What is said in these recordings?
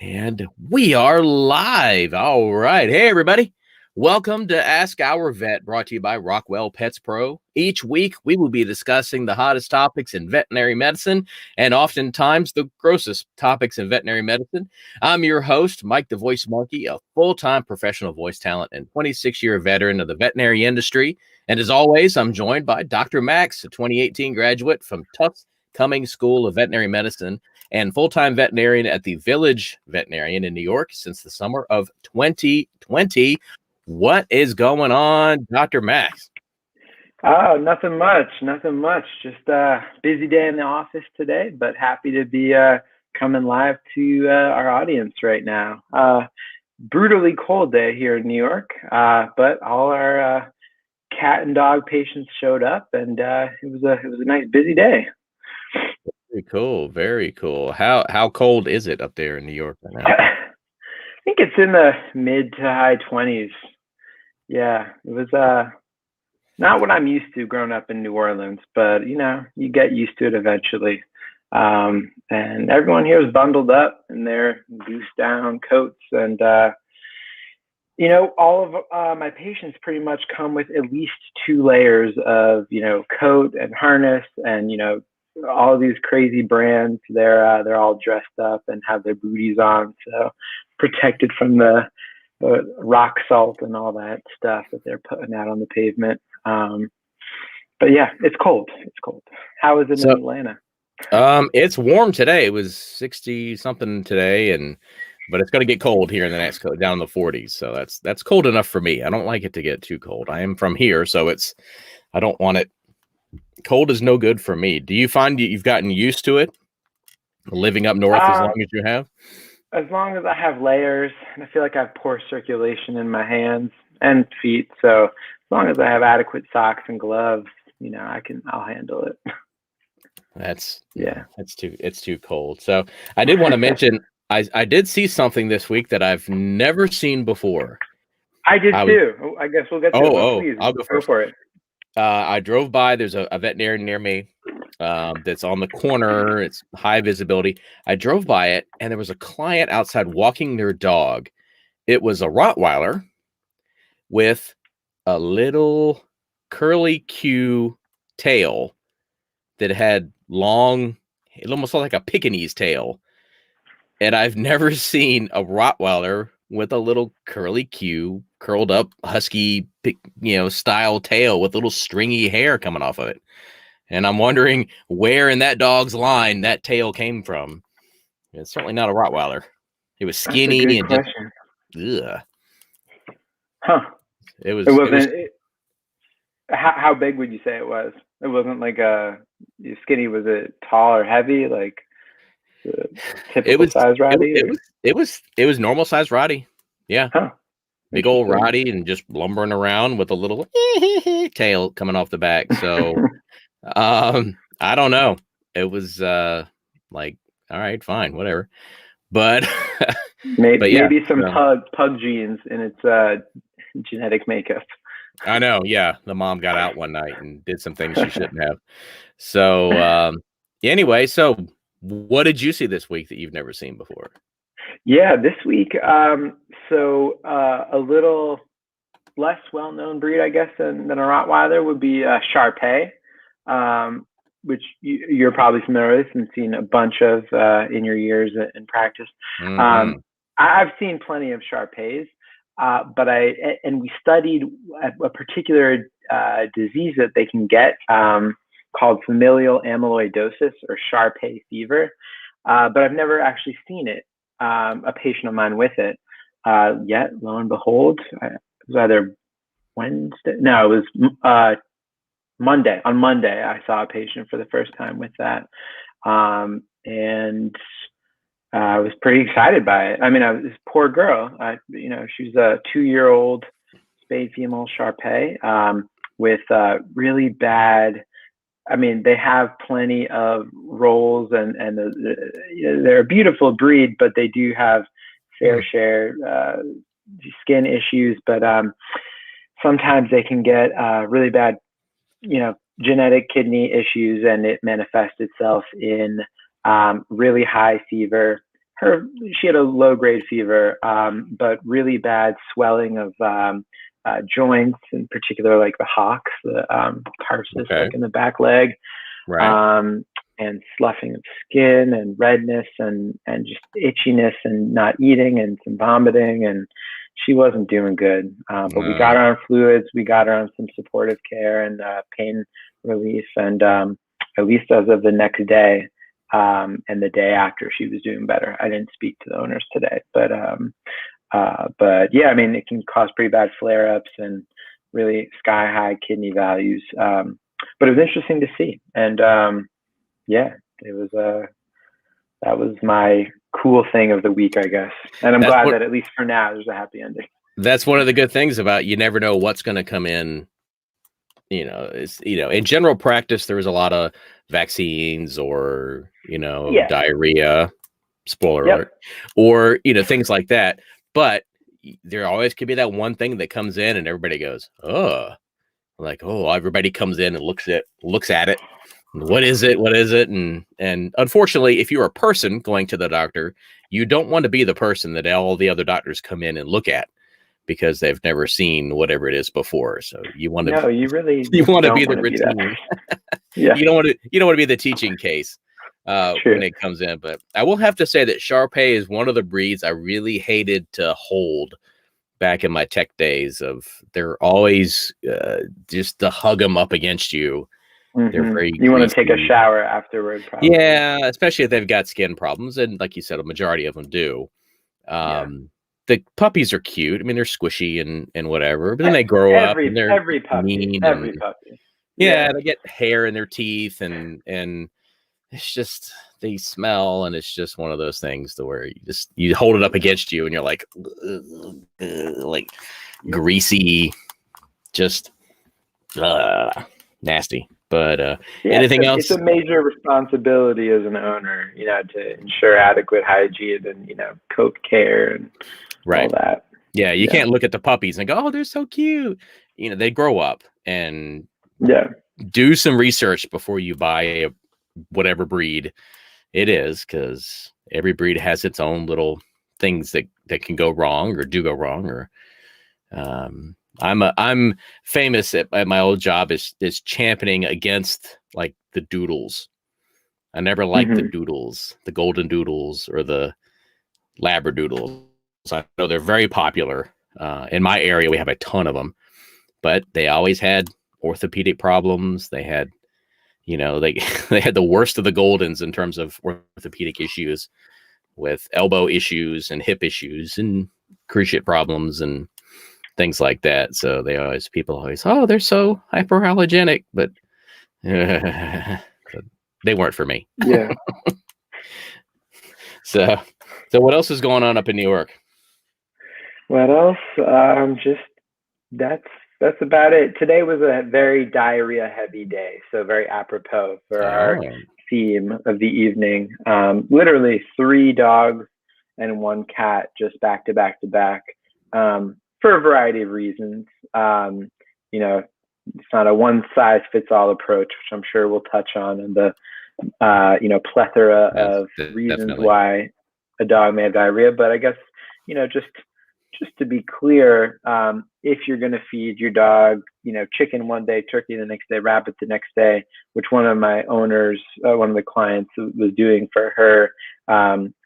And we are live. All right. Hey, everybody. Welcome to Ask Our Vet, brought to you by Rockwell Pets Pro. Each week, we will be discussing the hottest topics in veterinary medicine and oftentimes the grossest topics in veterinary medicine. I'm your host, Mike the Voice Monkey, a full-time professional voice talent and 26-year veteran of the veterinary industry. And as always, I'm joined by Dr. Max, a 2018 graduate from Tufts Cummings School of Veterinary Medicine and full-time veterinarian at the Village Veterinarian in New York since the summer of 2020. What is going on, Dr. Max? Oh, nothing much. Just a busy day in the office today, but happy to be coming live to our audience right now. Brutally cold day here in New York, but all our cat and dog patients showed up, and it was a nice busy day. Very cool. Very cool. How cold is it up there in New York right now? I think it's in the mid to high 20s. Yeah, it was not what I'm used to growing up in New Orleans, but you get used to it eventually. And everyone here is bundled up in their goose down coats, and all of my patients pretty much come with at least 2 layers of coat and harness, and all of these crazy brands. They're all dressed up and have their booties on, so protected from the rock salt and all that stuff that they're putting out on the pavement. But yeah, it's cold. How is it in Atlanta? It's warm today. It was 60 something today, but it's going to get cold here in the next down in the 40s. So that's cold enough for me. I don't like it to get too cold. I am from here, so I don't want it. Cold is no good for me. Do you find you've gotten used to it living up north as long as you have? As long as I have layers, and I feel like I have poor circulation in my hands and feet, so as long as I have adequate socks and gloves, I'll handle it. It's too cold. So I did want to mention I did see something this week that I've never seen before. I did too. I guess we'll get to it. Please, I'll go first. Go for it. I drove by. There's a veterinarian near me that's on the corner. It's high visibility. I drove by it, and there was a client outside walking their dog. It was a Rottweiler with a little curly Q tail that had long, it almost looked like a Pekingese tail. And I've never seen a Rottweiler with a little curly Q, curled up, husky, style tail with little stringy hair coming off of it. And I'm wondering where in that dog's line that tail came from. It's certainly not a Rottweiler. It was skinny and just, ugh. Huh. It was. How big would you say it was? It wasn't like skinny. Was it tall or heavy? Like typical size Roddy? It was normal size Roddy. Yeah. Huh. Big old Roddy and just lumbering around with a little tail coming off the back. So I don't know. It was like, all right, fine, whatever. But maybe some pug genes in its genetic makeup. I know. Yeah. The mom got out one night and did some things she shouldn't have. So anyway, so what did you see this week that you've never seen before? Yeah, this week, a little less well-known breed, I guess, than a Rottweiler would be Shar-Pei, which you're probably familiar with and seen a bunch of in your years in practice. Mm-hmm. I've seen plenty of Shar-Peis, but we studied a particular disease that they can get called familial amyloidosis or Shar-Pei fever, but I've never actually seen it. A patient of mine with it yet. Lo and behold, it was either Wednesday. No, it was Monday. On Monday, I saw a patient for the first time with that, and I was pretty excited by it. I mean, this poor girl. She's a 2-year-old spayed female Shar-Pei with really bad. I mean, they have plenty of roles, and they're a beautiful breed, but they do have fair share skin issues. But sometimes they can get really bad, genetic kidney issues, and it manifests itself in really high fever, she had a low grade fever, but really bad swelling of joints, in particular like the hocks, the tarsus, Okay. like in the back leg, Right. and sloughing of skin and redness and just itchiness and not eating and some vomiting, and she wasn't doing good. But we got her on fluids, we got her on some supportive care and pain relief, and at least as of the next day, and the day after, she was doing better. I didn't speak to the owners today, but yeah, I mean, it can cause pretty bad flare-ups and really sky-high kidney values. But it was interesting to see, and yeah, it was that was my cool thing of the week, I guess. And I'm glad that at least for now, there's a happy ending. That's one of the good things about you never know what's going to come in. In general practice, there was a lot of vaccines or, diarrhea, spoiler alert, or, things like that. But there always could be that one thing that comes in and everybody goes, oh, like, oh, everybody comes in and looks at it. What is it? What is it? And unfortunately, if you're a person going to the doctor, you don't want to be the person that all the other doctors come in and look at, because they've never seen whatever it is before. So you want to, no, you really you want to be don't the want to be that routine. Yeah. You don't want to be the teaching case when it comes in. But I will have to say that Shar-Pei is one of the breeds I really hated to hold back in my tech days. They're always just to hug them up against you. Mm-hmm. They're very You want to greasy. take a shower afterward, probably. Yeah, especially if they've got skin problems, and like you said, a majority of them do. The puppies are cute. I mean, they're squishy and whatever, but then they grow up and they're every puppy, mean. Every puppy. Yeah, they get hair in their teeth, and it's just, they smell, and it's just one of those things to where you hold it up against you and you're like greasy, just nasty. But anything else? It's a major responsibility as an owner, to ensure adequate hygiene and, coat care and all that. Yeah, you can't look at the puppies and go, oh, they're so cute. They grow up, and do some research before you buy whatever breed it is, because every breed has its own little things that can go wrong or do go wrong. Or I'm famous at my old job is championing against like the doodles. I never liked the doodles, the golden doodles or the labradoodles. I know they're very popular. In my area, we have a ton of them, but they always had orthopedic problems. They had, they had the worst of the Goldens in terms of orthopedic issues, with elbow issues and hip issues and cruciate problems and things like that. So people always, oh, they're so hyperallergenic, but they weren't for me. Yeah. So what else is going on up in New York? What else? Just that's about it. Today was a very diarrhea heavy day, so very apropos for our theme of the evening. Literally 3 dogs and 1 cat just back to back to back, for a variety of reasons. It's not a one size fits all approach, which I'm sure we'll touch on, and the plethora of reasons why a dog may have diarrhea. But I guess, just to be clear, if you're going to feed your dog, chicken one day, turkey the next day, rabbit the next day, which one of my owners, one of the clients was doing for her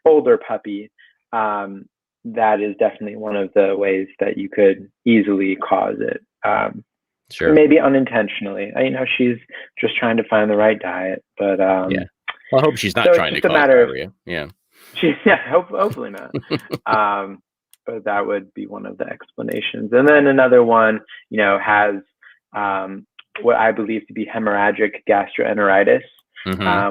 older puppy, that is definitely one of the ways that you could easily cause it. Sure. Maybe unintentionally. She's just trying to find the right diet, but yeah. Well, I hope she's not trying to cause diarrhea. Yeah. Hopefully not. But that would be one of the explanations. And then another one, has what I believe to be hemorrhagic gastroenteritis,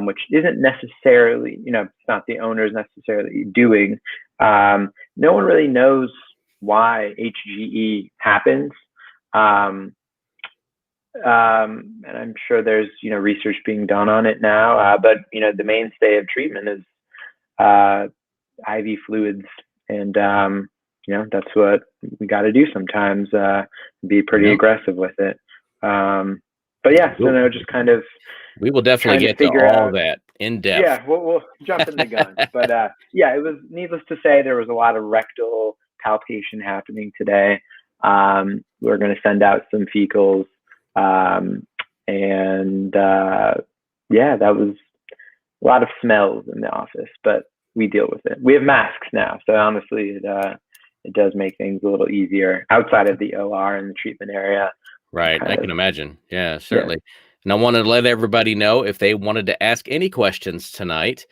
which isn't necessarily, it's not the owner's necessarily doing. No one really knows why HGE happens. And I'm sure there's, research being done on it now. But, the mainstay of treatment is IV fluids. And, that's what we got to do sometimes, be pretty aggressive with it. But yeah, so no, just kind of we will definitely trying to get to figure all out. that in depth. Yeah, we'll jump in the gun. But yeah, it was needless to say there was a lot of rectal palpation happening today. We're going to send out some fecals, and yeah, that was a lot of smells in the office, but we deal with it. We have masks now, so honestly, it does make things a little easier outside of the OR and the treatment area. Right. I can imagine. Yeah, certainly. And I wanted to let everybody know if they wanted to ask any questions tonight.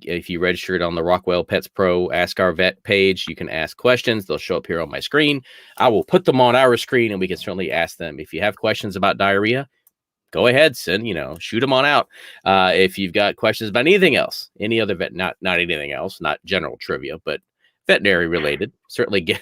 If you registered on the Rockwell Pets Pro Ask Our Vet page, you can ask questions. They'll show up here on my screen. I will put them on our screen and we can certainly ask them. If you have questions about diarrhea, go ahead, shoot them on out. If you've got questions about anything else, any other vet, not anything else, not general trivia, but veterinary related, certainly give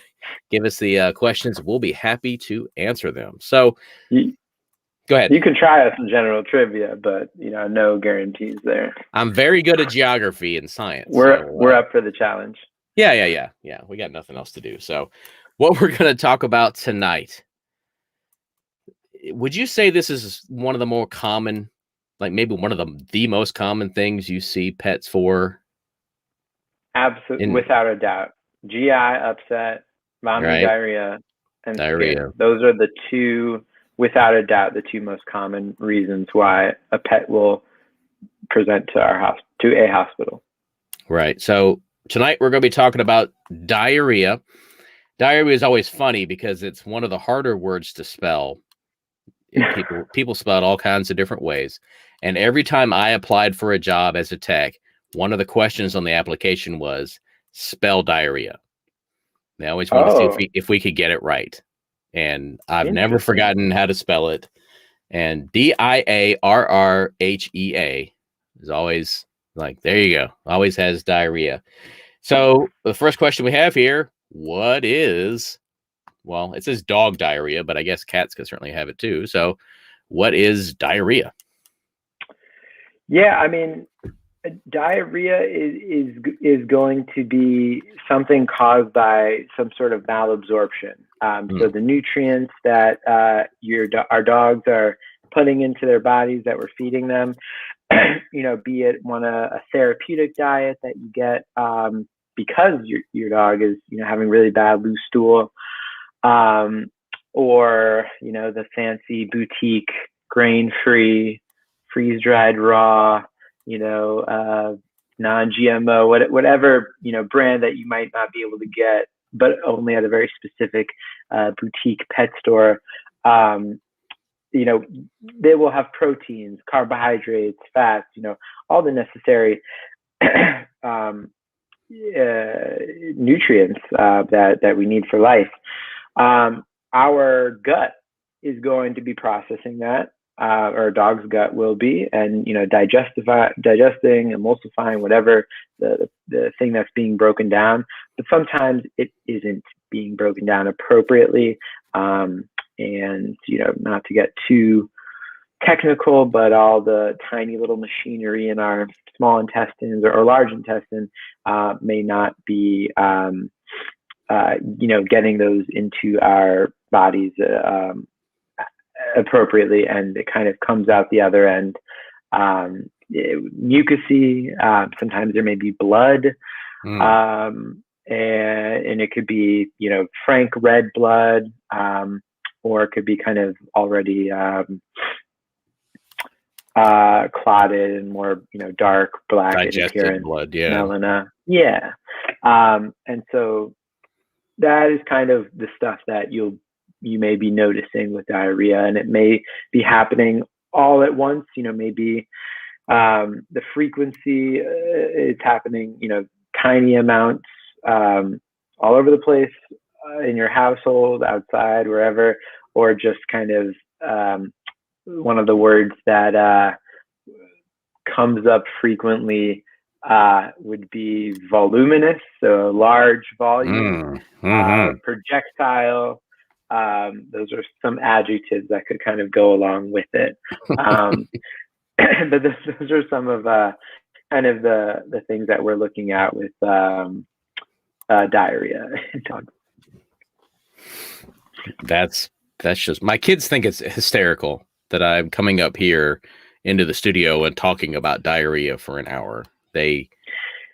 us the questions. We'll be happy to answer them. So go ahead. You can try us in general trivia, but no guarantees there. I'm very good at geography and science. We're up for the challenge. Yeah. We got nothing else to do. So what we're going to talk about tonight, would you say this is one of the more common, like maybe one of the most common things you see pets for? Absolutely, without a doubt. GI upset, vomiting, right? Diarrhea, and diarrhea. Skin. Those are the two, without a doubt, the two most common reasons why a pet will present to a hospital. Right. So tonight we're going to be talking about diarrhea. Diarrhea is always funny because it's one of the harder words to spell. People spell it all kinds of different ways. And every time I applied for a job as a tech, one of the questions on the application was spell diarrhea. They always wanted to see if we could get it right. And I've never forgotten how to spell it. And Diarrhea is always like, there you go. Always has diarrhea. So the first question we have here, what is, well, it says dog diarrhea, but I guess cats could certainly have it too. So what is diarrhea? Yeah, I mean, diarrhea is going to be something caused by some sort of malabsorption. So the nutrients that our dogs are putting into their bodies that we're feeding them, be it a therapeutic diet that you get because your dog is having really bad loose stool, or the fancy boutique grain-free, freeze-dried raw, non-GMO, whatever brand that you might not be able to get, but only at a very specific boutique pet store. They will have proteins, carbohydrates, fats, all the necessary nutrients that we need for life. Our gut is going to be processing that, or a dog's gut will be, and digesting, emulsifying whatever the thing that's being broken down. But sometimes it isn't being broken down appropriately. And not to get too technical, but all the tiny little machinery in our small intestines or large intestine may not be getting those into our bodies appropriately, and it kind of comes out the other end mucousy. Sometimes there may be blood, and it could be frank red blood, or it could be kind of already clotted and more dark black in appearance, blood, melena. And so that is kind of the stuff that you may be noticing with diarrhea, and it may be happening all at once. Maybe the frequency is happening tiny amounts all over the place, in your household, outside, wherever, or just kind of one of the words that comes up frequently would be voluminous, so large volume, projectile. Those are some adjectives that could kind of go along with it. But those are some of kind of the things that we're looking at with diarrhea in dogs. That's just, my kids think it's hysterical that I'm coming up here into the studio and talking about diarrhea for an hour. They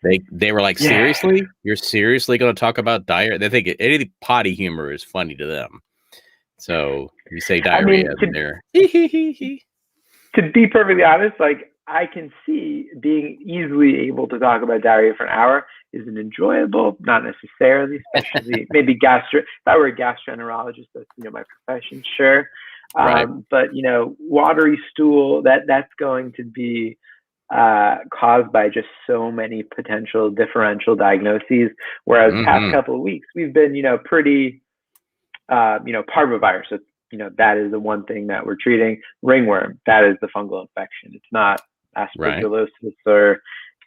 were like, Yeah. seriously? You're seriously going to talk about diarrhea? They think any potty humor is funny to them. So you say I diarrhea, mean, and they're to be perfectly honest, like I can see being easily able to talk about diarrhea for an hour isn't enjoyable, not necessarily, especially maybe gastro. If I were a gastroenterologist, that's my profession, sure. right. But watery stool that's going to be caused by just so many potential differential diagnoses. Whereas past couple of weeks we've been pretty parvovirus. So, that is the one thing that we're treating. Ringworm, that is the fungal infection. It's not aspergillosis or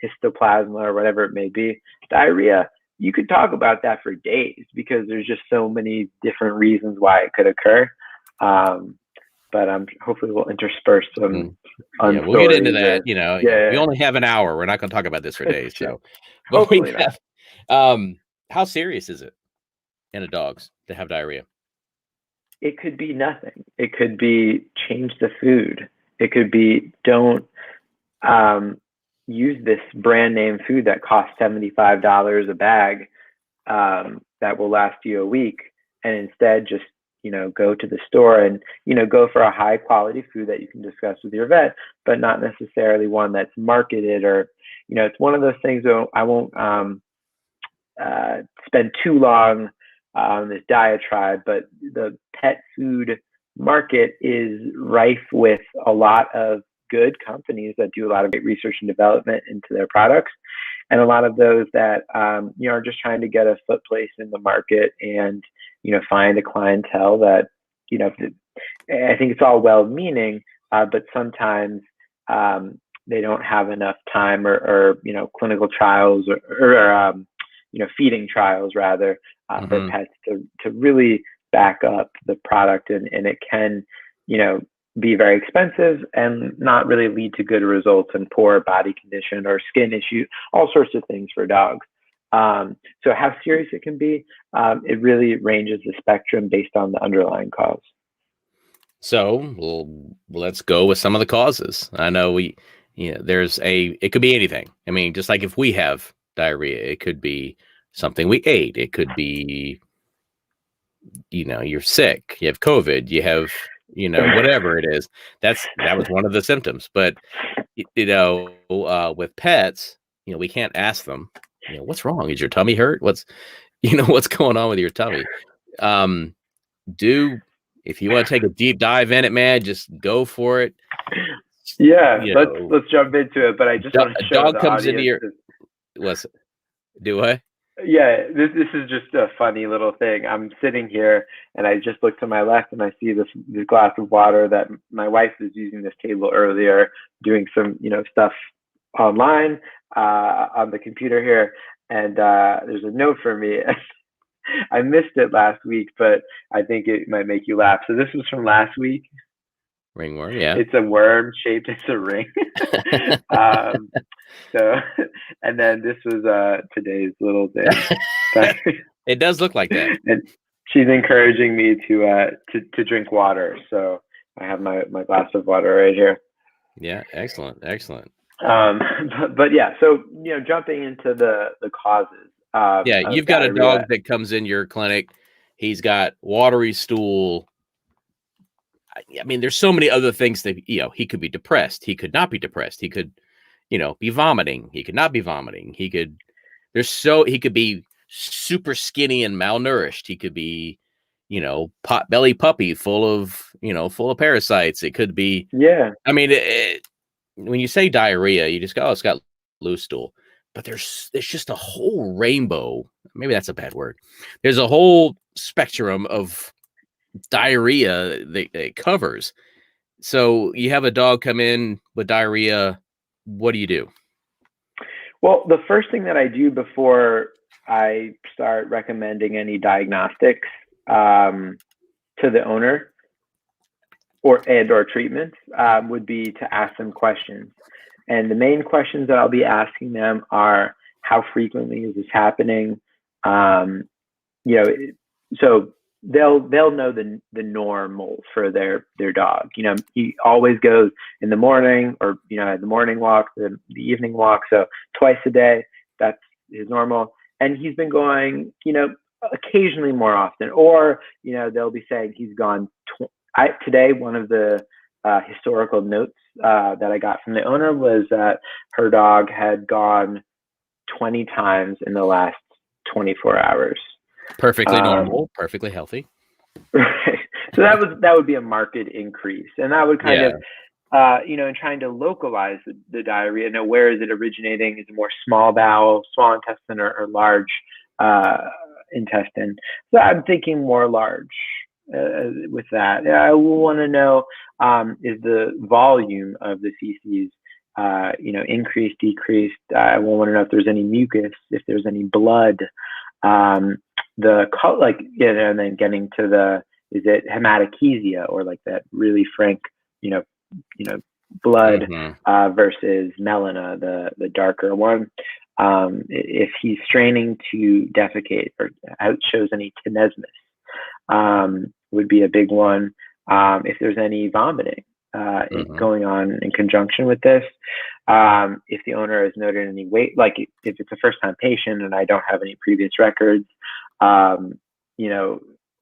histoplasma or whatever it may be. Diarrhea, you could talk about that for days because there's just so many different reasons why it could occur. But hopefully we'll intersperse some. Yeah, we'll get into that. Yeah. We only have an hour. We're not going to talk about this for days. So, but hopefully not. How serious is it in a dog's to have diarrhea? It could be nothing. It could be change the food. It could be don't use this brand name food that costs $75 a bag that will last you a week, and instead just go to the store and go for a high quality food that you can discuss with your vet, but not necessarily one that's marketed or it's one of those things that I won't spend too long on this diatribe, but the pet food market is rife with a lot of good companies that do a lot of great research and development into their products, and a lot of those that are just trying to get a foot place in the market and find a clientele that I think it's all well-meaning, but sometimes they don't have enough time or clinical trials or feeding trials rather for pets to really back up the product, and it can be very expensive and not really lead to good results and poor body condition or skin issues, all sorts of things for dogs. So how serious it can be, it really ranges the spectrum based on the underlying cause. So let's go with some of the causes. I know it could be anything. I mean, just like if we have diarrhea, it could be something we ate. It could be, you're sick, you have COVID, you have, whatever it is. That was one of the symptoms. But, with pets, we can't ask them, what's wrong? Is your tummy hurt? What's going on with your tummy? If you want to take a deep dive in it, man, just go for it. Yeah, let's jump into it. But I just want to show dog the comes into your. Listen, do I? Yeah, this is just a funny little thing. I'm sitting here and I just look to my left and I see this glass of water that my wife was using this table earlier, doing some stuff online on the computer here, and there's a note for me. I missed it last week, but I think it might make you laugh. So this was from last week. Ringworm, yeah. It's a worm shaped as a ring. So, and then this was today's little thing. It does look like that. And she's encouraging me to drink water. So I have my glass of water right here. Yeah, excellent. But yeah, so jumping into the causes. You've got a dog that comes in your clinic. He's got watery stool. I mean, there's so many other things that he could be depressed. He could not be depressed. He could, be vomiting. He could not be vomiting. He could be super skinny and malnourished. He could be, pot belly puppy full of parasites. It could be, I mean, when you say diarrhea, you just go, oh, it's got loose stool. But there's just a whole rainbow. Maybe that's a bad word. There's a whole spectrum of diarrhea that it covers. So you have a dog come in with diarrhea. What do you do? Well, the first thing that I do before I start recommending any diagnostics to the owner or treatments would be to ask them questions. And the main questions that I'll be asking them are, how frequently is this happening? So they'll know the normal for their dog. He always goes in the morning, or the morning walk, the evening walk, so twice a day. That's his normal, and he's been going, occasionally more often, or they'll be saying he's gone. Today, one of the historical notes that I got from the owner was that her dog had gone 20 times in the last 24 hours. Perfectly normal, perfectly healthy. Right. So that would be a marked increase, and that would kind of, in trying to localize the diarrhea. Now, where is it originating? Is it more small bowel, small intestine, or large intestine? So I'm thinking more large with that. I want to know, is the volume of the feces increased, decreased? I want to know if there's any mucus, if there's any blood, the color, and then getting to is it hematochezia, or like that really frank, blood versus melena, the darker one. If he's straining to defecate or shows any tenesmus, would be a big one. If there's any vomiting going on in conjunction with this, if the owner has noted any weight, like if it's a first-time patient and I don't have any previous records,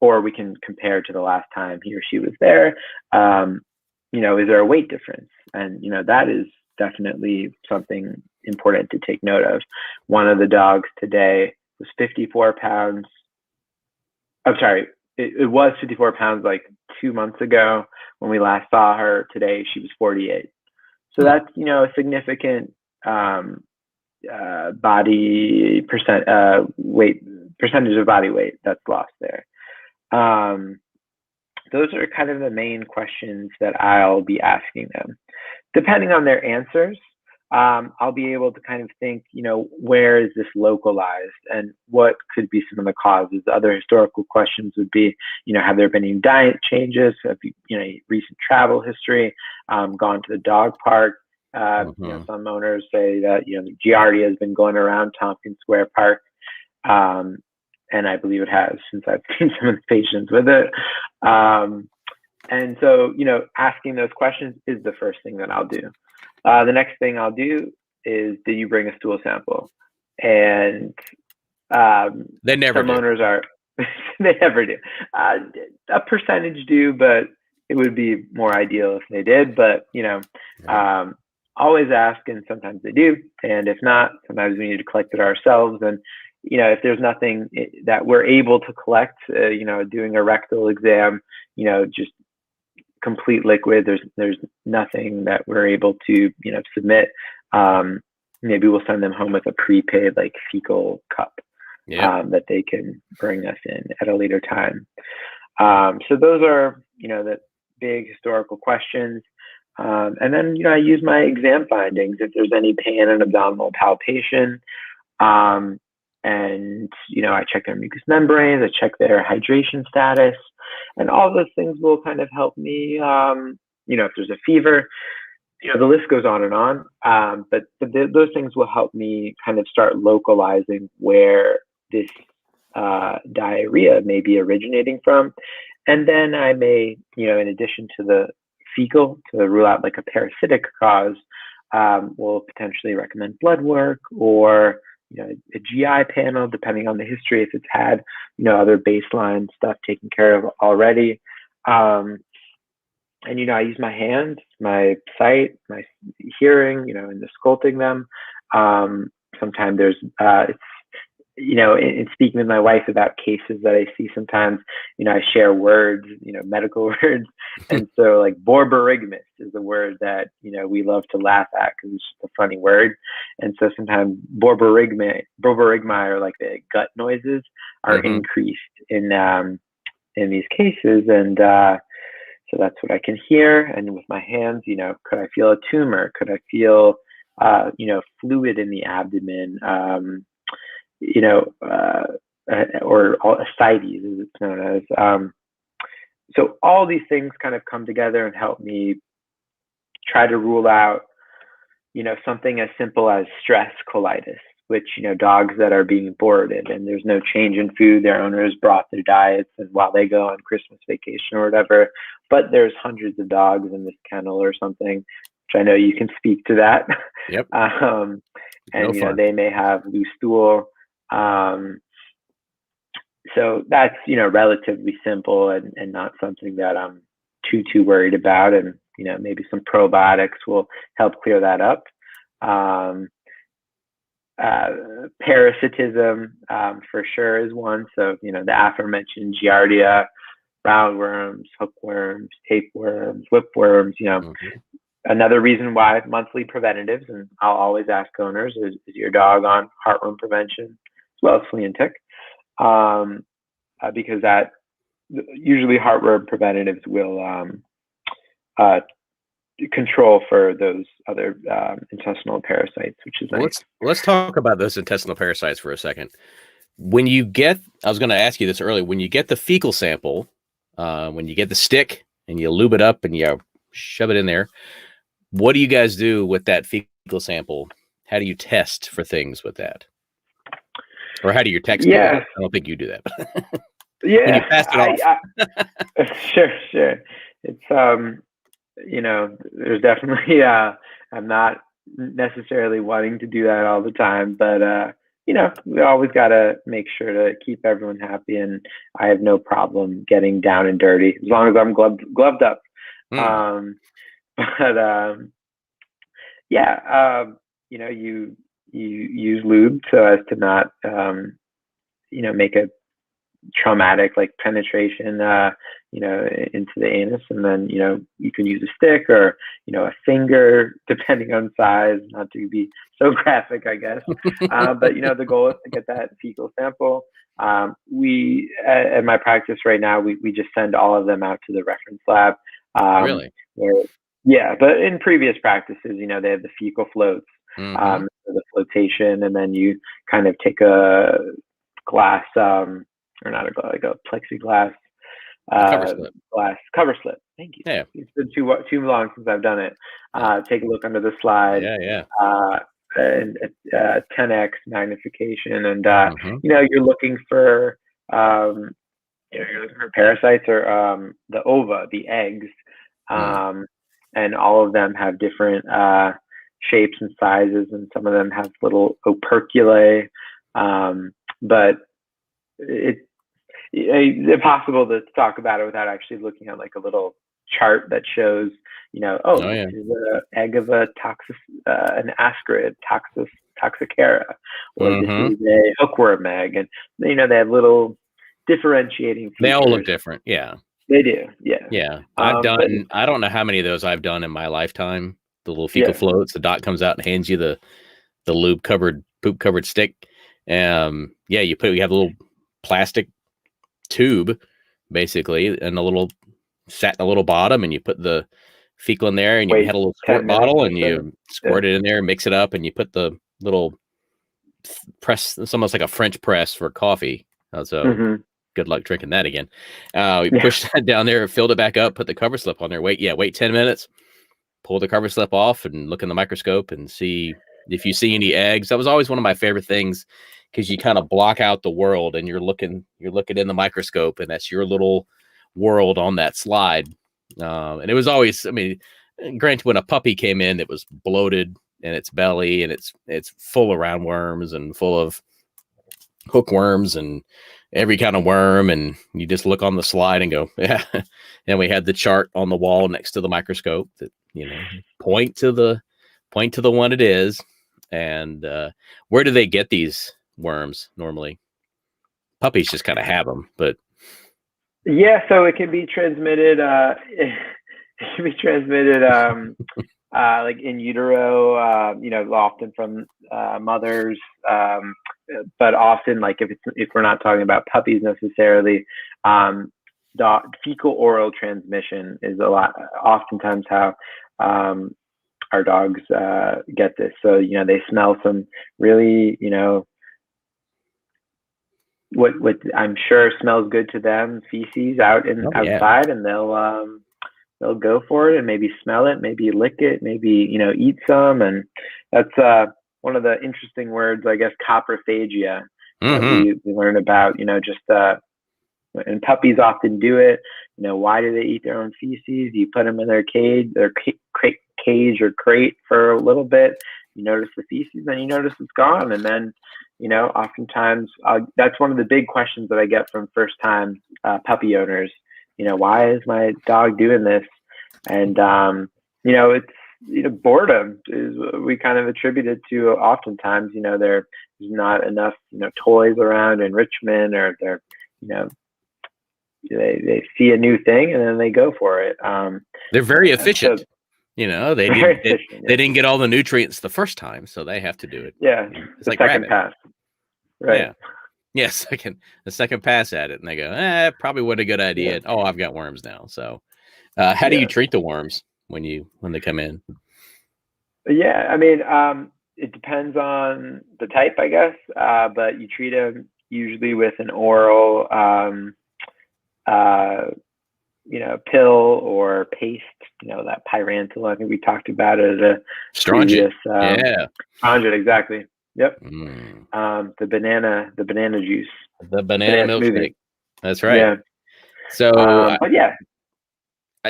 or we can compare to the last time he or she was there. Is there a weight difference? And that is definitely something important to take note of. One of the dogs today was 54 pounds. I'm sorry, it was 54 pounds like 2 months ago when we last saw her. Today she was 48. So that's a significant body percentage of body weight that's lost there. Those are kind of the main questions that I'll be asking them. Depending on their answers, I'll be able to kind of think, where is this localized and what could be some of the causes. Other historical questions would be, have there been any diet changes? Have you, recent travel history, gone to the dog park? Some owners say that, Giardia has been going around Tompkins Square Park. And I believe it has, since I've seen some of the patients with it. And so, asking those questions is the first thing that I'll do. The next thing I'll do is, do you bring a stool sample? And they never do. Owners are, they never do. A percentage do, but it would be more ideal if they did. But, always ask, and sometimes they do. And if not, sometimes we need to collect it ourselves. And, if there's nothing that we're able to collect, doing a rectal exam, just complete liquid, there's nothing that we're able to, submit. Maybe we'll send them home with a prepaid fecal cup that they can bring us in at a later time. So those are, the big historical questions. And then, I use my exam findings if there's any pain and abdominal palpation. And, I check their mucous membranes, I check their hydration status, and all those things will kind of help me, if there's a fever, the list goes on and on. But those things will help me kind of start localizing where this diarrhea may be originating from. And then I may, in addition to the fecal, to rule out a parasitic cause, will potentially recommend blood work or a GI panel, depending on the history, if it's had, other baseline stuff taken care of already. And, I use my hands, my sight, my hearing, in the sculpting them. Sometimes there's, in speaking with my wife about cases that I see sometimes, I share words, medical words. And so borborygmus is a word that, we love to laugh at because it's just a funny word. And so sometimes borborygmi, or the gut noises are increased in these cases. And so that's what I can hear. And with my hands, could I feel a tumor? Could I feel, fluid in the abdomen? Or ascites, as it's known as. So all these things kind of come together and help me try to rule out, something as simple as stress colitis, which, dogs that are being boarded and there's no change in food. Their owners brought their diets and while they go on Christmas vacation or whatever, but there's hundreds of dogs in this kennel or something, which I know you can speak to that. Yep. And, No they may have loose stool. So that's, relatively simple and not something that I'm too worried about. And, maybe some probiotics will help clear that up. Parasitism, for sure is one. So, the aforementioned Giardia, roundworms, hookworms, tapeworms, whipworms, Another reason why monthly preventatives, and I'll always ask owners, is your dog on heartworm prevention as well as flea and tick? Because that usually heartworm preventatives will control for those other intestinal parasites, which is nice. Let's talk about those intestinal parasites for a second. When you get, I was going to ask you this earlier, when you get the fecal sample, when you get the stick and you lube it up and you shove it in there, what do you guys do with that fecal sample? How do you test for things with that? Or how do your techs do that? I don't think you do that. Yeah. When you pass it off. Sure. It's, there's definitely, I'm not necessarily wanting to do that all the time, but, we always got to make sure to keep everyone happy. And I have no problem getting down and dirty as long as I'm gloved up. You use lube so as to not, make a traumatic like penetration, into the anus, and then you can use a stick or a finger depending on size, not to be so graphic, I guess. But the goal is to get that fecal sample. We at my practice right now, we just send all of them out to the reference lab. Really? But in previous practices, they have the fecal floats, the flotation, and then you kind of take a glass, or not like a plexiglass cover slip. Thank you. Yeah. It's been too long since I've done it. Take a look under the slide. Yeah. And 10x magnification, and you're looking for parasites or the ova, the eggs, and all of them have different shapes and sizes, and some of them have little operculi, but it's impossible to talk about it without actually looking at like a little chart that shows, this is an egg of an ascarid, Toxicara, or this is a hookworm egg, and they have little differentiating features. They all look different. Yeah, they do. Yeah. I've done. I don't know how many of those I've done in my lifetime. The little fecal floats. The doc comes out and hands you the poop covered stick. You have a little plastic tube, basically, and a little bottom, and you put the fecal in there, and you had a little squirt bottle, and you squirt it in there, mix it up, and you put the little press. It's almost like a French press for coffee. So good luck drinking that again. We pushed that down there, filled it back up, put the cover slip on there. Wait 10 minutes, pull the cover slip off, and look in the microscope and see if you see any eggs. That was always one of my favorite things, because you kind of block out the world and you're looking in the microscope, and that's your little world on that slide. And it was always, granted, when a puppy came in, it was bloated in its belly, and it's full of roundworms and full of hookworms and every kind of worm, and you just look on the slide and go, yeah. And we had the chart on the wall next to the microscope that, point to the one it is. And where do they get these worms normally? Puppies just kind of have them, but so it can be transmitted. Like in utero, often from mothers, but often, like if we're not talking about puppies necessarily, the fecal oral transmission is oftentimes how our dogs get this. So they smell some really what I'm sure smells good to them, feces outside, and they'll go for it and maybe smell it, maybe lick it, maybe eat some, and that's one of the interesting words, I guess, coprophagia that Mm-hmm. we learn about. Just and puppies often do it. Why do they eat their own feces? You put them in their cage or crate for a little bit. You notice the feces, then you notice it's gone, and then oftentimes that's one of the big questions that I get from first-time puppy owners. Why is my dog doing this? And it's boredom is what we kind of attribute it to. Oftentimes, there's not enough toys around, enrichment, or they're they see a new thing and then they go for it. They're very efficient. So They very didn't efficient, they didn't get all the nutrients the first time, so they have to do it. yeah. It's The like second rabbit. pass, right? Yeah. Yes, the second pass at it, and they go, probably wasn't a good idea. Yeah, Oh, I've got worms now. So, how do you yeah, treat the worms when they come in? yeah. I mean, it depends on the type, I guess. But you treat them usually with an oral, uh, pill or paste. That Pyrantel. I think we talked about it at a Stringent. previous Yeah. Stringent, exactly. Yep. Mm. The banana juice, The banana smoothie. milkshake. That's right. Yeah. So, But yeah,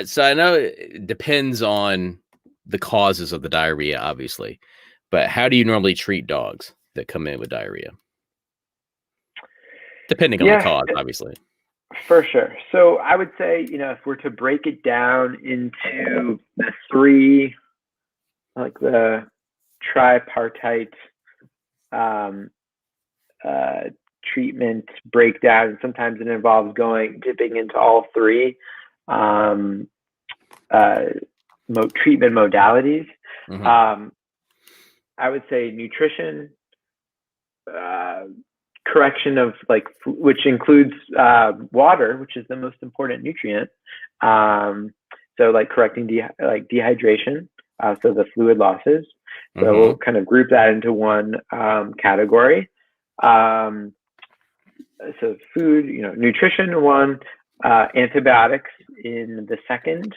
so I know it depends on the causes of the diarrhea, obviously, but how do you normally treat dogs that come in with diarrhea? Depending on the yeah, cause, obviously. for sure. So I would say, if we're to break it down into the three, like the tripartite um, uh, treatment breakdown, and sometimes it involves dipping into all three um, uh, treatment modalities. Mm-hmm. I would say nutrition, correction of which includes water, which is the most important nutrient. So correcting dehydration, so the fluid losses. So Mm-hmm. we'll kind of group that into one category. So food, nutrition one, antibiotics in the second,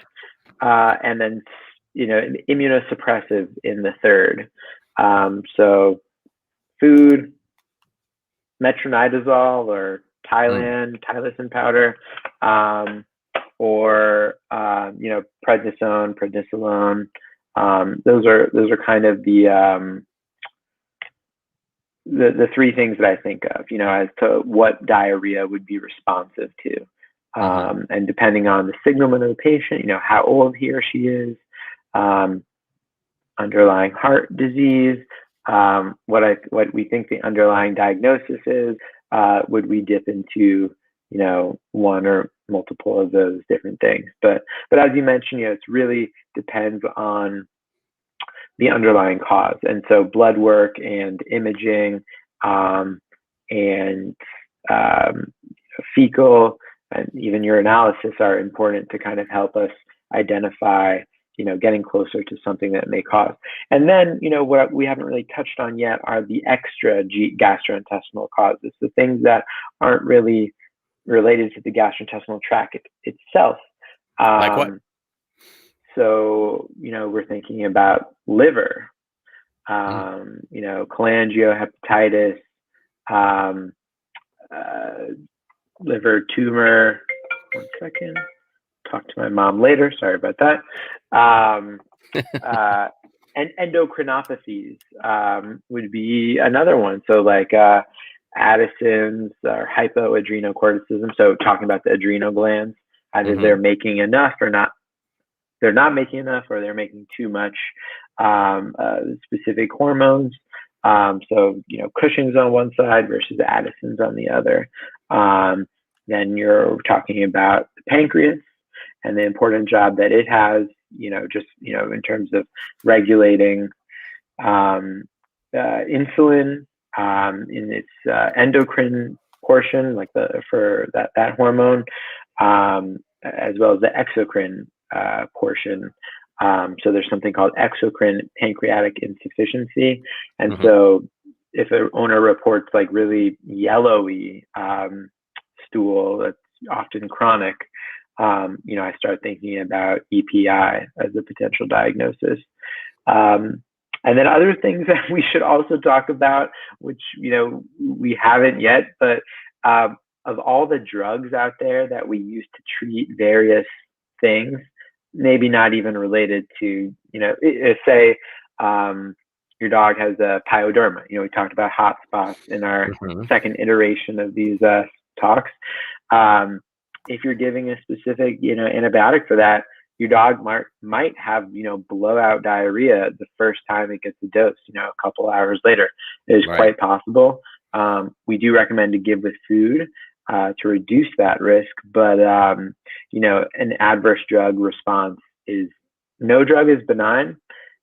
and then immunosuppressive in the third. So food, metronidazole or Tylosin powder, or prednisone, prednisolone. Those are kind of the three things that I think of, as to what diarrhea would be responsive to. And depending on the signalment of the patient, how old he or she is, underlying heart disease, what we think the underlying diagnosis is, would we dip into, one or multiple of those different things. But as you mentioned, it really depends on the underlying cause. And so blood work and imaging, and fecal and even urinalysis are important to kind of help us identify, getting closer to something that may cause. And then, what we haven't really touched on yet are the extra gastrointestinal causes, the things that aren't really related to the gastrointestinal tract itself. Like what? So, we're thinking about liver, cholangiohepatitis, liver tumor. 1 second. Talk to my mom later. Sorry about that. And endocrinopathies would be another one. So Addison's or hypoadrenocorticism. So talking about the adrenal glands, either they're making enough or not. They're not making enough, or they're making too much specific hormones. So Cushing's on one side versus Addison's on the other. Then you're talking about the pancreas and the important job that it has, in terms of regulating insulin in its endocrine portion, for that hormone, as well as the exocrine portion. So there's something called exocrine pancreatic insufficiency. And so if an owner reports really yellowy stool that's often chronic, I start thinking about EPI as a potential diagnosis. And then other things that we should also talk about, which we haven't yet, but of all the drugs out there that we use to treat various things, maybe not even related to say your dog has a pyoderma. We talked about hot spots in our second iteration of these talks. If you're giving a specific antibiotic for that, your dog might have blowout diarrhea the first time it gets a dose. A couple hours later, it is quite possible. We do recommend to give with food to reduce that risk, but an adverse drug response is, no drug is benign,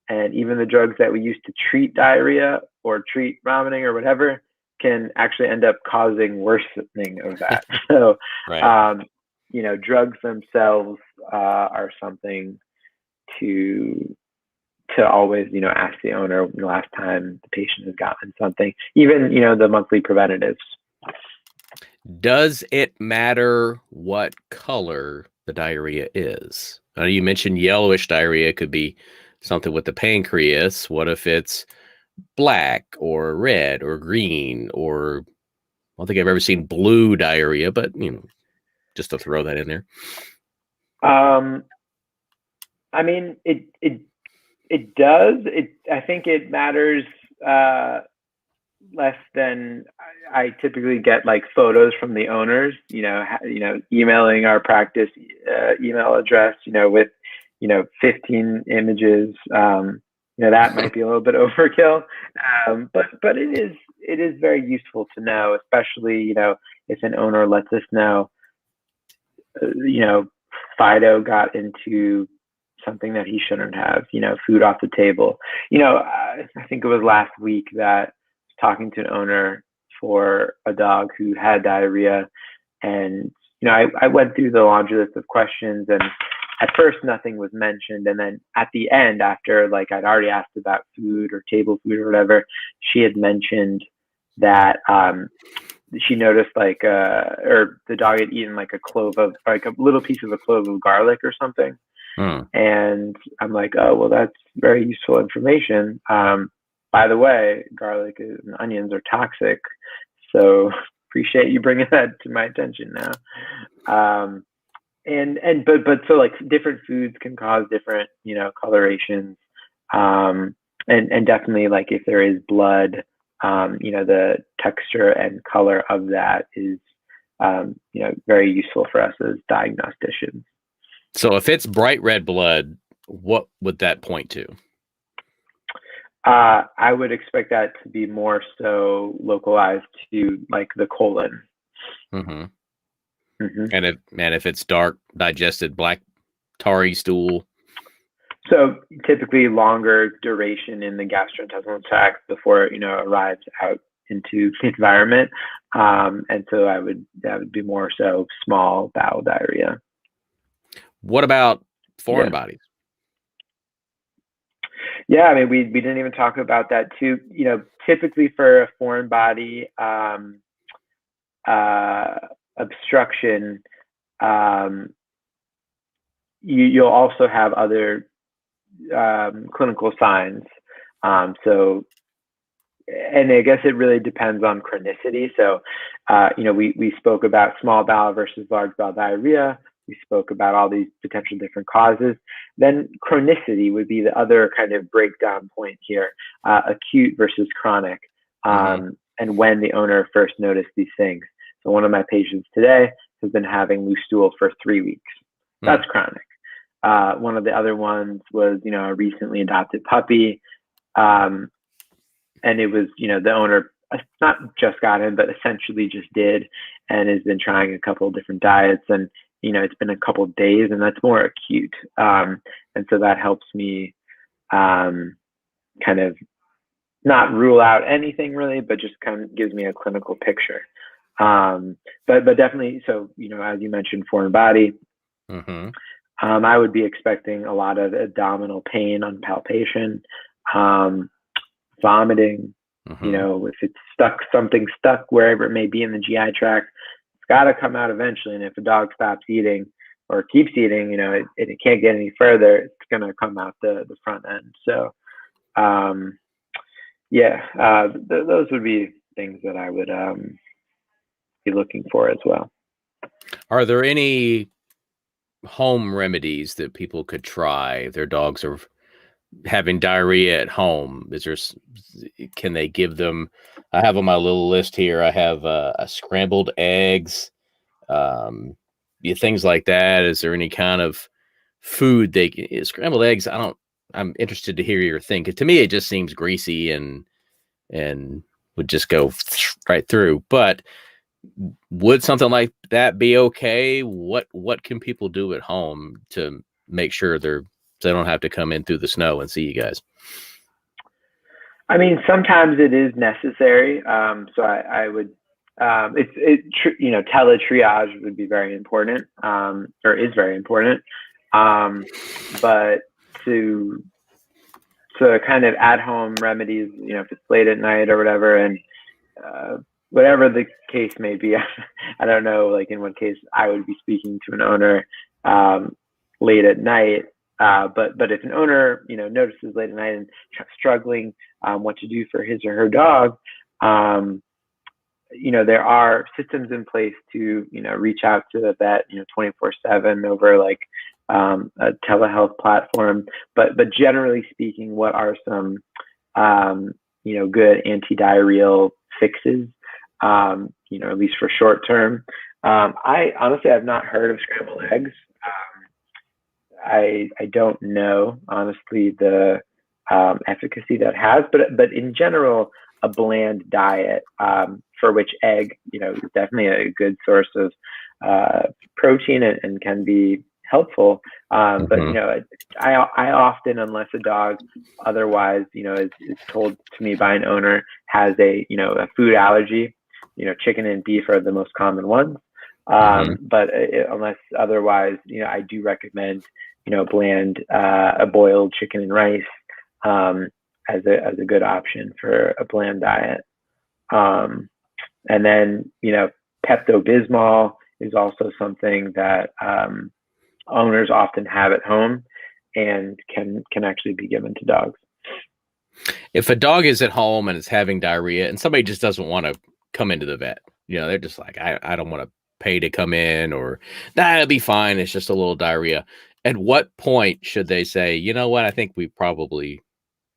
and even the drugs that we use to treat diarrhea or treat vomiting or whatever can actually end up causing worsening of that. So, drugs themselves are something to always, ask the owner the last time the patient has gotten something, even, the monthly preventatives. Does it matter what color the diarrhea is? I know you mentioned yellowish diarrhea could be something with the pancreas. What if it's black or red or green, or I don't think I've ever seen blue diarrhea, but just to throw that in there. I mean, it does. I think it matters less than I typically get like photos from the owners, emailing our practice email address, with 15 images. That might be a little bit overkill, but it is very useful to know, especially if an owner lets us know, Fido got into something that he shouldn't have, food off the table. I think it was last week that talking to an owner for a dog who had diarrhea, and I went through the laundry list of questions, and at first nothing was mentioned, and then at the end, after like I'd already asked about food or table food or whatever, she had mentioned that she noticed or the dog had eaten like a little piece of a clove of garlic or something. And I'm like, oh, well, that's very useful information. By the way, garlic and onions are toxic, so appreciate you bringing that to my attention now. But so like different foods can cause different, colorations, and definitely like if there is blood, the texture and color of that is, very useful for us as diagnosticians. So if it's bright red blood, what would that point to? I would expect that to be more so localized to like the colon. And if it's dark digested black tarry stool. So typically longer duration in the gastrointestinal tract before it arrives out into the environment, and so that would be more so small bowel diarrhea. What about foreign bodies? Yeah, I mean, we didn't even talk about that too. Typically for a foreign body obstruction, you'll also have other clinical signs. So, and I guess it really depends on chronicity. So, we spoke about small bowel versus large bowel diarrhea. We spoke about all these potential different causes. Then chronicity would be the other kind of breakdown point here, acute versus chronic, and when the owner first noticed these things. So one of my patients today has been having loose stool for 3 weeks. That's chronic. One of the other ones was, a recently adopted puppy. And it was, the owner not just got him, but essentially just did, and has been trying a couple of different diets, and it's been a couple of days, and that's more acute. And so that helps me kind of not rule out anything really, but just kind of gives me a clinical picture. But definitely, so, as you mentioned, foreign body, I would be expecting a lot of abdominal pain on palpation, vomiting, if it's something stuck wherever it may be in the GI tract, it's got to come out eventually. And if a dog stops eating or keeps eating, it can't get any further, it's going to come out the front end. So those would be things that I would be looking for as well. Are there any home remedies that people could try if their dogs are having diarrhea at home? Can they give them? I have on my little list here. I have scrambled eggs, things like that. Is there any kind of food scrambled eggs? I'm interested to hear your thing. 'Cause to me, it just seems greasy and would just go right through. But would something like that be okay? What can people do at home to make sure they don't have to come in through the snow and see you guys? I mean, sometimes it is necessary. So I would, teletriage would be very important, or is very important. But to kind of at-home remedies, if it's late at night or whatever, and whatever the case may be, I don't know, like in what case I would be speaking to an owner late at night. But if an owner, notices late at night and struggling what to do for his or her dog, there are systems in place to, reach out to the vet, 24/7 over like a telehealth platform. But generally speaking, what are some, good anti-diarrheal fixes, at least for short term? I honestly have not heard of scrambled eggs. I don't know, honestly, the efficacy that has, but in general, a bland diet, for which egg, is definitely a good source of protein and can be helpful. But I often, unless a dog otherwise, is told to me by an owner has a food allergy, chicken and beef are the most common ones. But unless otherwise, I do recommend, bland, a boiled chicken and rice, as a good option for a bland diet. And then, Pepto-Bismol is also something that, owners often have at home and can actually be given to dogs. If a dog is at home and is having diarrhea and somebody just doesn't want to come into the vet, they're just like, I don't want to pay to come in, or it'll be fine. It's just a little diarrhea. At what point should they say, you know what, I think we probably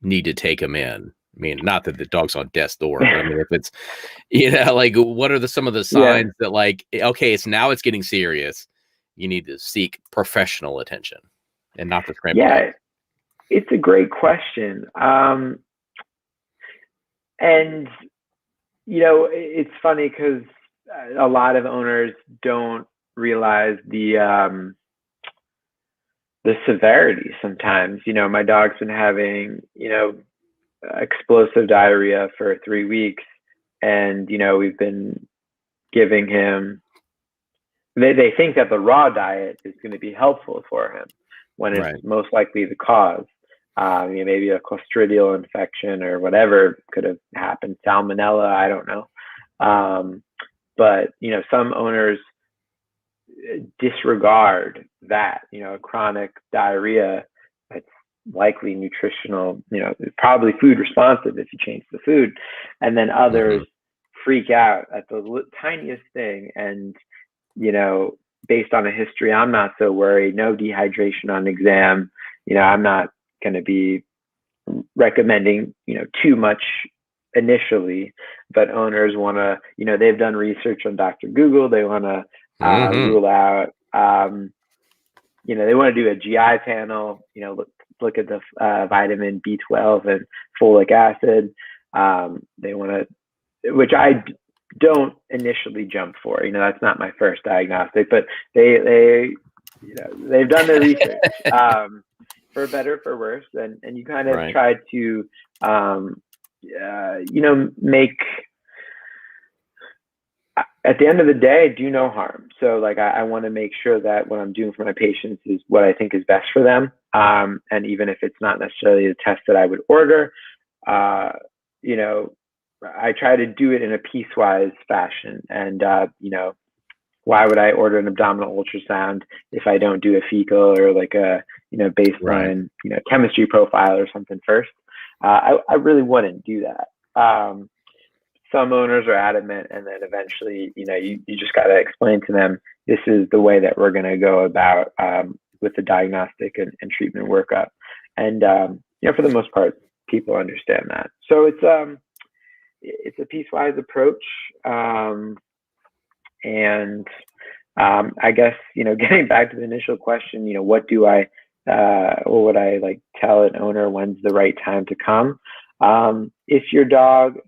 need to take him in? I mean, not that the dog's on death's door, but I mean, if it's, like what are some of the signs that like, okay, it's getting serious. You need to seek professional attention and not the scrambled egg. It's a great question. And, it's funny because a lot of owners don't realize the severity sometimes. My dog's been having, explosive diarrhea for 3 weeks, and, we've been giving him, they think that the raw diet is going to be helpful for him when it's most likely the cause. Maybe a clostridial infection or whatever could have happened, salmonella, I don't know. But, some owners disregard that, chronic diarrhea that's likely nutritional, probably food responsive if you change the food. And then others freak out at the tiniest thing. And, based on a history, I'm not so worried. No dehydration on exam. I'm not going to be recommending, too much initially, but owners want to, they've done research on Dr. Google. They want to rule out, they want to do a GI panel, look at the vitamin B12 and folic acid. They want to, which I don't initially jump for, that's not my first diagnostic, but they've done their research, for better, for worse. And you kind of try to, make, at the end of the day, do no harm. So like, I want to make sure that what I'm doing for my patients is what I think is best for them. And even if it's not necessarily a test that I would order, I try to do it in a piecewise fashion. And, why would I order an abdominal ultrasound if I don't do a fecal or like a, baseline, chemistry profile or something first? I really wouldn't do that. Some owners are adamant, and then eventually, you just got to explain to them, this is the way that we're going to go about with the diagnostic and treatment workup. And for the most part, people understand that. So it's a piecewise approach. And I guess, getting back to the initial question, what do I, or would I like tell an owner when's the right time to come? If your dog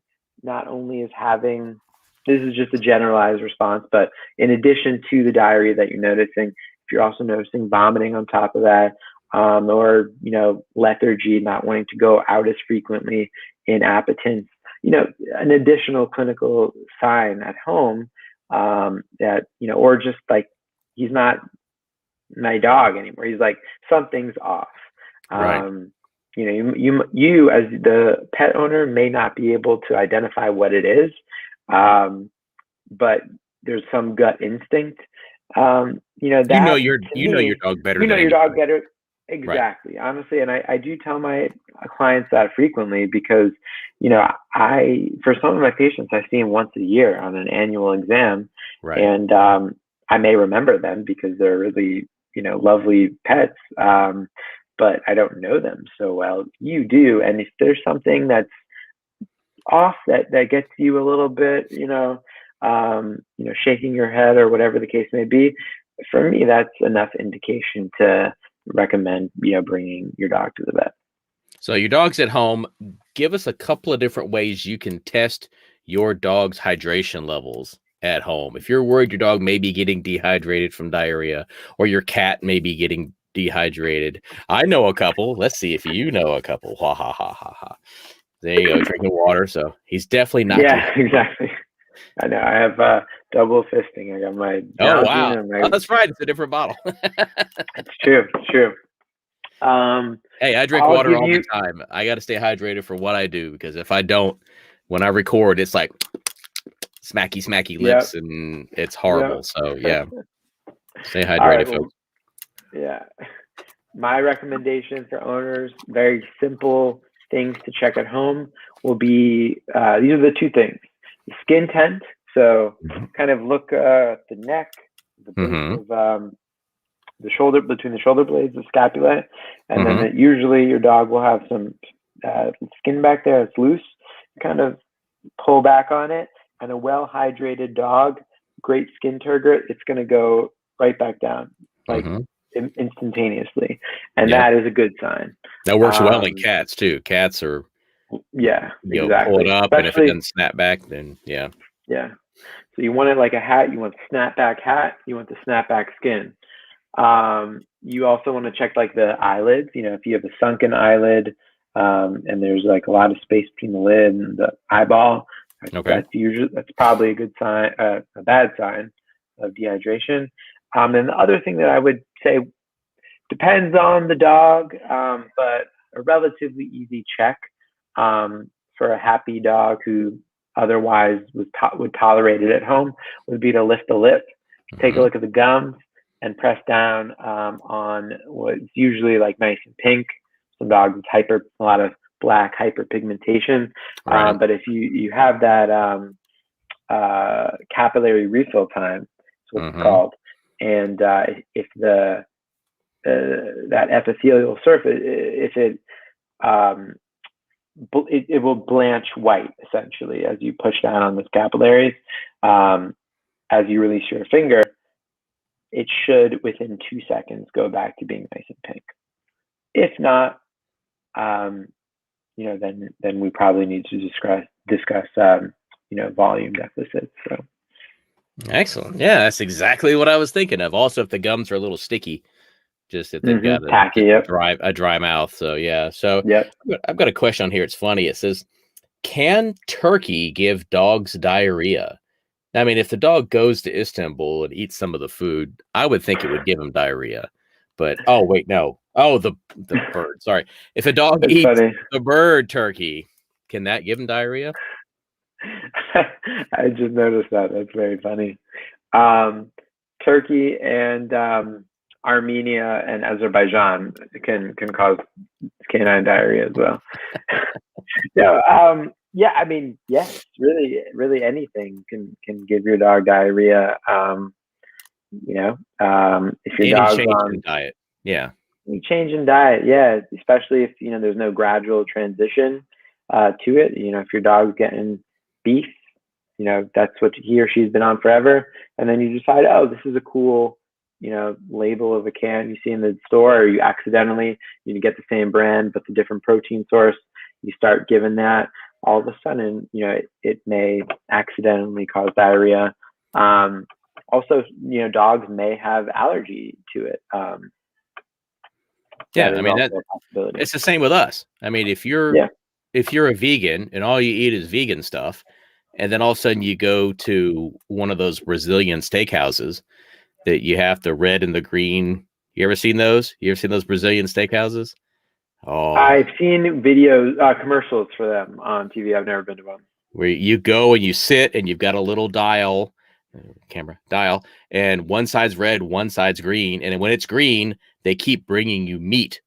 not only is having, this is just a generalized response, but in addition to the diarrhea that you're noticing, if you're also noticing vomiting on top of that, or, lethargy, not wanting to go out as frequently, inappetence, an additional clinical sign at home, that, or just like, he's not my dog anymore. He's like, something's off. Right. You as the pet owner may not be able to identify what it is, but there's some gut instinct. That your dog better than your dog anybody. better. Right. Exactly. Honestly, and I do tell my clients that frequently because, for some of my patients, I see them once a year on an annual exam, Right. and I may remember them because they're really, lovely pets, but I don't know them so well. You do, and if there's something that's off that gets you a little bit, shaking your head or whatever the case may be, for me, that's enough indication to recommend, bringing your dog to the vet. So your dog's at home. Give us a couple of different ways you can test your dog's hydration levels at home. If you're worried your dog may be getting dehydrated from diarrhea, or your cat may be getting dehydrated, I know a couple. Let's see if you know a couple. Ha ha ha ha ha. There you go, drinking water. So he's definitely not dehydrated. Exactly. I know. I have double fisting. I got my Oh Nalgene wow. and my. Oh, that's right. It's a different bottle. It's true. It's true. Hey, I drink I'll water give all you. the time. I got to stay hydrated for what I do, because if I don't, when I record, it's like smacky lips, Yep. and it's Yep. horrible. So yeah, stay All right. hydrated, Well, folks. yeah. My recommendation for owners, very simple things to check at home, will be these are the two things: the skin tent. So kind of look at the neck, the base Mm-hmm. of the shoulder, between the shoulder blades, the scapula, and Mm-hmm. then usually your dog will have some skin back there that's loose. Kind of pull back on it, and a well hydrated dog, great skin turgor, it's going to go right back down, like Mm-hmm. instantaneously, and Yep. that is a good sign. That works well in Um, cats too. Cats are, yeah, pull it exactly. up, and if it Especially, doesn't snap back, then yeah. yeah. So you want it like a hat. You want the snapback hat. You want the snapback skin. You also want to check like the eyelids. If you have a sunken eyelid, and there's like a lot of space between the lid and the eyeball, Okay. that's probably a good sign, a bad sign of dehydration. And the other thing that I would say, depends on the dog, but a relatively easy check for a happy dog who otherwise would tolerate it at home would be to lift the lip, take a look at the gums, and press down on what's usually like nice and pink. Some dogs with a lot of black hyperpigmentation. Right. But if you have that capillary refill time, is what it's called, and if that epithelial surface, if it will blanch white essentially as you push down on those capillaries. As you release your finger, it should within 2 seconds go back to being nice and pink. If not, then we probably need to discuss volume deficits. So Excellent. Yeah, that's exactly what I was thinking of. Also, if the gums are a little sticky, just if they've got tacky. just Yep. a dry mouth. So yeah. So Yep. I've got a question on here. It's funny. It says, can turkey give dogs diarrhea? I mean, if the dog goes to Istanbul and eats some of the food, I would think it would give him diarrhea. But oh wait, no. Oh, the bird. Sorry. If a dog It's eats funny. the bird turkey, can that give him diarrhea? I just noticed that. That's very funny. Turkey and Armenia and Azerbaijan can cause canine diarrhea as well. No, yeah, I mean, yes, really anything can give your dog diarrhea. If your Any dog's change in on diet. Yeah. change in diet, yeah, especially if there's no gradual transition to it. If your dog's getting beef, that's what he or she's been on forever, and then you decide, oh, this is a cool label of a can you see in the store, or you accidentally get the same brand but the different protein source. You start giving that, all of a sudden it may accidentally cause diarrhea. Also, dogs may have allergy to it. Yeah, that I is mean, also a possibility. it's the same with us. I mean, if you're Yeah. a vegan and all you eat is vegan stuff, and then all of a sudden you go to one of those Brazilian steakhouses that you have the red and the green. You ever seen those? You ever seen those Brazilian steakhouses? Oh, I've seen videos, commercials for them on TV. I've never been to one. where you go and you sit and you've got a little dial, camera dial, and one side's red, one side's green. And when it's green, they keep bringing you meat.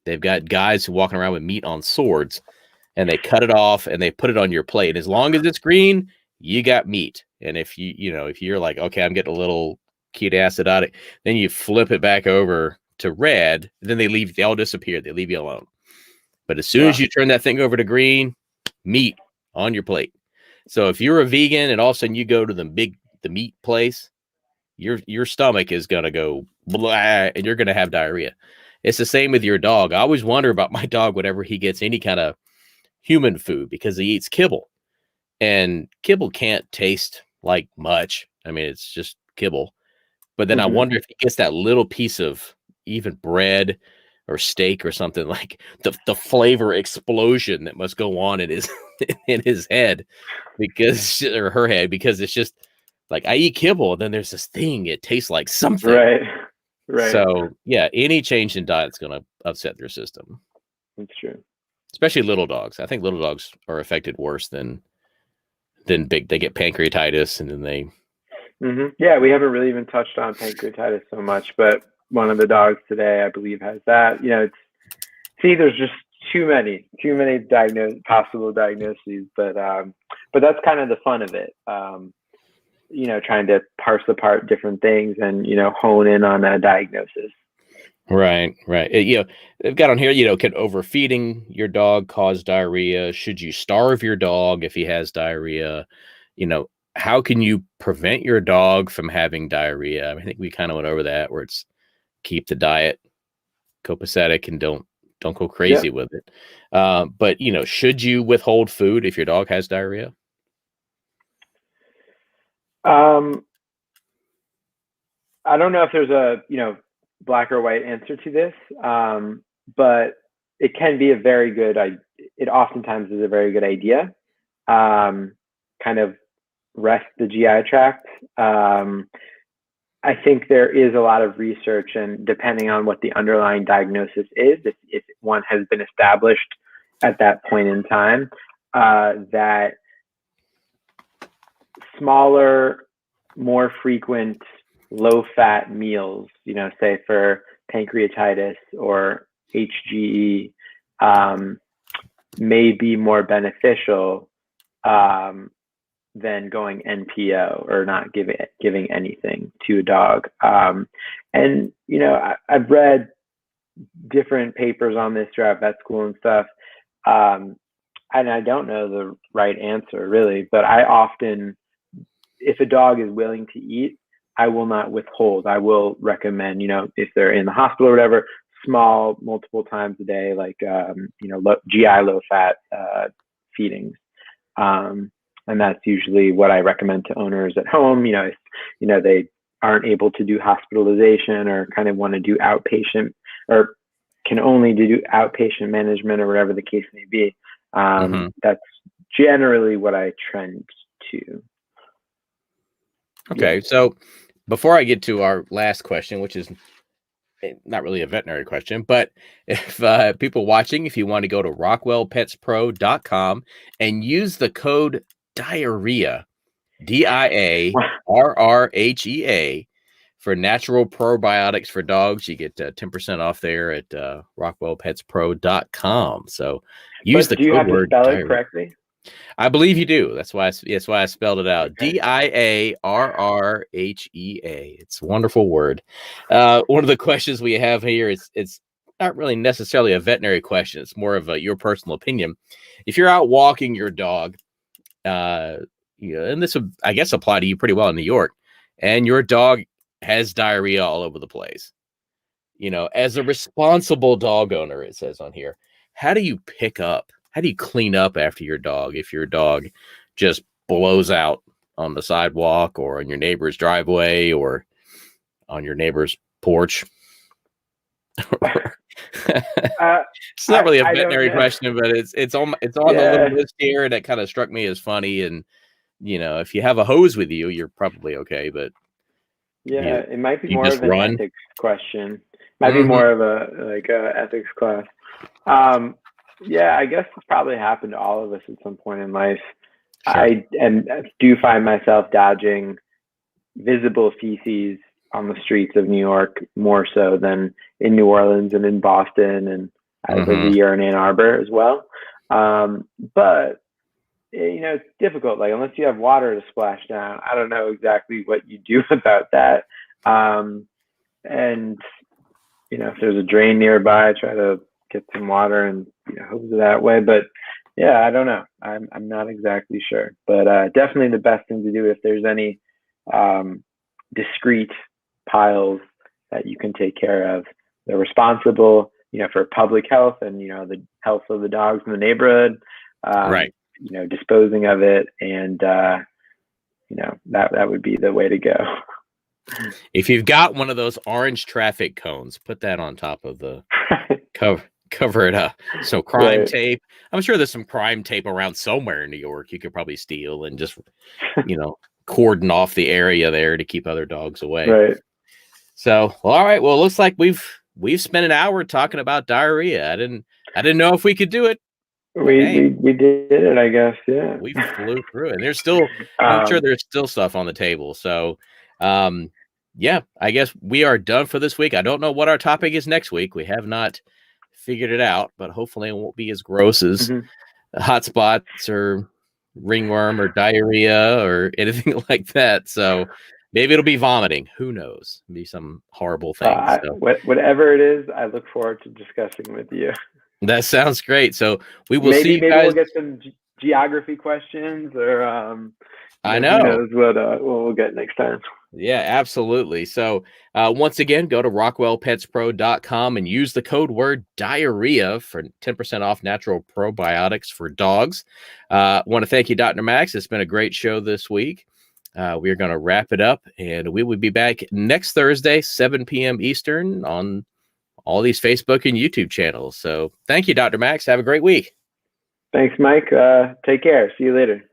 They've got guys who walking around with meat on swords, and they cut it off and they put it on your plate. As long as it's green, you got meat. And if if you're like, okay, I'm getting a little cute acidotic, then you flip it back over to red. Then they all disappear. They leave you alone. But as soon as Wow. you turn that thing over to green, meat on your plate. So if you're a vegan and all of a sudden you go to the meat place, your stomach is gonna go blah, and you're gonna have diarrhea. It's the same with your dog. I always wonder about my dog whenever he gets any kind of human food because he eats kibble, and kibble can't taste like much. I mean, it's just kibble. But then I Hmm. wonder if he gets that little piece of even bread or steak or something, like the flavor explosion that must go on in his in his head, because or her head, because it's just like, I eat kibble, and then there's this thing, it tastes like something. Right. Right. So yeah, any change in diet's gonna upset their system, That's true. especially little dogs. I think little dogs are affected worse than big. They get pancreatitis, and then they Yeah, we haven't really even touched on pancreatitis so much, but one of the dogs today, I believe, has that. There's just too many possible diagnoses, but that's kind of the fun of it. Trying to parse apart different things and hone in on a diagnosis. right. They've got on here, can overfeeding your dog cause diarrhea? Should you starve your dog if he has diarrhea? You know, how can you prevent your dog from having diarrhea? I think we kind of went over that, where it's keep the diet copacetic and don't go Yeah. crazy with it. But should you withhold food if your dog has diarrhea? Um, I don't know if there's a black or white answer to this, but it can be a very good. It oftentimes is a very good idea. Kind of rest the GI tract. I think there is a lot of research, and depending on what the underlying diagnosis is, if one has been established at that point in time, that smaller, more frequent, low-fat meals, say for pancreatitis or HGE, may be more beneficial than going NPO or not giving anything to a dog. And I've read different papers on this throughout vet school and stuff. And I don't know the right answer really, but I often, if a dog is willing to eat, I will not withhold. I will recommend, if they're in the hospital or whatever, small, multiple times a day, like, GI low fat feedings. And that's usually what I recommend to owners at home. If, they aren't able to do hospitalization or kind of want to do outpatient, or can only do outpatient management or whatever the case may be. That's generally what I trend to. Okay, so before I get to our last question, which is not really a veterinary question, but if people watching, if you want to go to rockwellpetspro.com and use the code diarrhea, DIARRHEA, for natural probiotics for dogs. You get 10% off there at rockwellpetspro.com. So use But the do you code have to word spell it diarrhea. correctly? I believe you do. That's why I spelled it out. Okay. Diarrhea. It's a wonderful word. One of the questions we have here is it's not really necessarily a veterinary question. It's more of your personal opinion. If you're out walking your dog, and this would, I guess, apply to you pretty well in New York, and your dog has diarrhea all over the place. As a responsible dog owner, it says on here, how do you clean up after your dog if your dog just blows out on the sidewalk or on your neighbor's driveway or on your neighbor's porch? It's not really a I don't veterinary know. question, but it's on the little list here, and it kind of struck me as funny. And if you have a hose with you, you're probably okay. But Yeah, it might be you more just of an run. ethics question. Might be more of a ethics class. Yeah, I guess it's probably happened to all of us at some point in life. Sure. I do find myself dodging visible feces on the streets of New York more so than in New Orleans and in Boston, and I was a year in Ann Arbor as well. But it's difficult. Like, unless you have water to splash down, I don't know exactly what you do about that. And if there's a drain nearby, try to get some water and hose it that way. But yeah, I don't know. I'm not exactly sure. But definitely the best thing to do, if there's any discrete piles that you can take care of, they're responsible, for public health and the health of the dogs in the neighborhood. Right. Disposing of it, and that would be the way to go. If you've got one of those orange traffic cones, put that on top of the cover it up. So crime tape. I'm sure there's some crime tape around somewhere in New York you could probably steal and just cordon off the area there to keep other dogs away. Right. So, all right. Well, it looks like we've spent an hour talking about diarrhea. I didn't know if we could do it. We did it, I guess. Yeah. We flew through it. And there's still, I'm sure there's still stuff on the table. So, yeah, I guess we are done for this week. I don't know what our topic is next week. We have not figured it out, but hopefully it won't be as gross as hot spots or ringworm or diarrhea or anything like that. So maybe it'll be vomiting. Who knows? It'll be some horrible thing. Whatever it is, I look forward to discussing with you. That sounds great. So we will see you guys. Maybe we'll get some geography questions, or I know. Who knows what we'll get next time. Yeah, absolutely. So once again, go to rockwellpetspro.com and use the code word diarrhea for 10% off natural probiotics for dogs. I want to thank you, Dr. Max. It's been a great show this week. We're going to wrap it up, and we will be back next Thursday, 7 p.m. Eastern on all these Facebook and YouTube channels. So thank you, Dr. Max. Have a great week. Thanks, Mike. Take care. See you later.